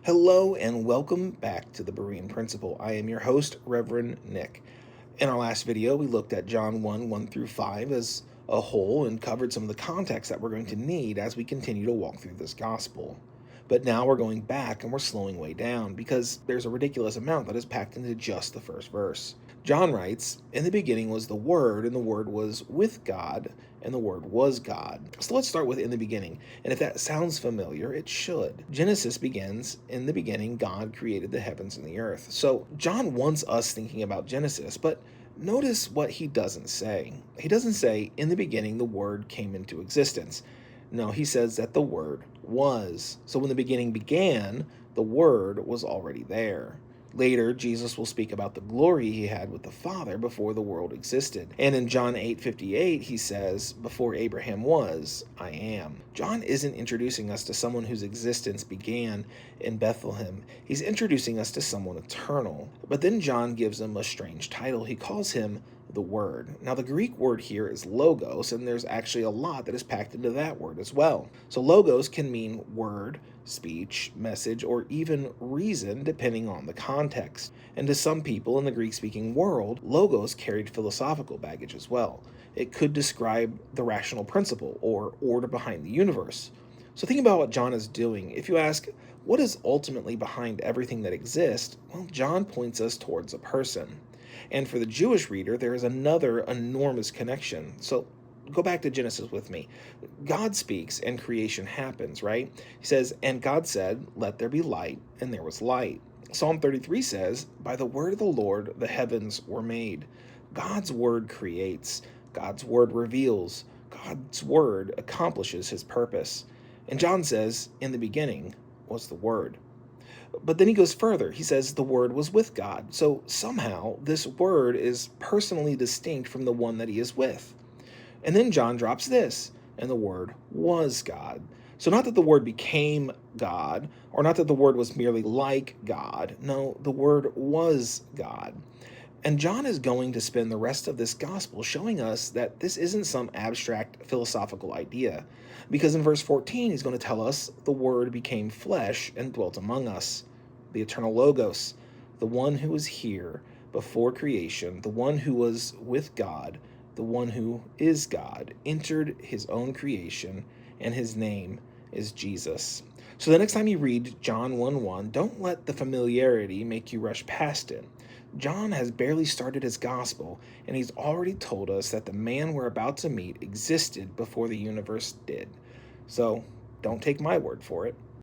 Hello and welcome back to the Berean Principle. I am your host, Reverend Nick. In our last video, we looked at John 1 through 5 as a whole and covered some of the context that we're going to need as we continue to walk through this gospel. But now we're going back and we're slowing way down because there's a ridiculous amount that is packed into just the first verse. John writes, "In the beginning was the Word, and the Word was with God, and the Word was God." So let's start with "in the beginning." And if that sounds familiar, it should. Genesis begins, "In the beginning, God created the heavens and the earth." So John wants us thinking about Genesis, but notice what he doesn't say. He doesn't say, "In the beginning, the Word came into existence." No, he says that the Word was. So when the beginning began, the Word was already there. Later, Jesus will speak about the glory he had with the Father before the world existed. And in John 8:58, he says, "Before Abraham was, I am." John isn't introducing us to someone whose existence began in Bethlehem. He's introducing us to someone eternal. But then John gives him a strange title. He calls him the Word. Now, the Greek word here is logos, and there's actually a lot that is packed into that word as well. So logos can mean word, speech, message, or even reason, depending on the context. And to some people in the Greek-speaking world, logos carried philosophical baggage as well. It could describe the rational principle or order behind the universe. So think about what John is doing. If you ask, what is ultimately behind everything that exists? Well, John points us towards a person. And for the Jewish reader, there is another enormous connection. So go back to Genesis with me. God speaks and creation happens, right? He says, "And God said, let there be light, and there was light." Psalm 33 says, "By the word of the Lord the heavens were made." God's word creates, God's word reveals, God's word accomplishes his purpose. And John says, "In the beginning was the Word." But then he goes further. He says the Word was with God. So somehow this Word is personally distinct from the one that he is with. And then John drops this, "And the Word was God." So not that the Word became God, or not that the Word was merely like God. No, the Word was God. And John is going to spend the rest of this gospel showing us that this isn't some abstract philosophical idea. Because in verse 14, he's going to tell us the Word became flesh and dwelt among us. The eternal Logos, the one who was here before creation, the one who was with God, the one who is God, entered his own creation, and his name is Jesus. So the next time you read John 1:1, don't let the familiarity make you rush past it. John has barely started his gospel, and he's already told us that the man we're about to meet existed before the universe did. So don't take my word for it.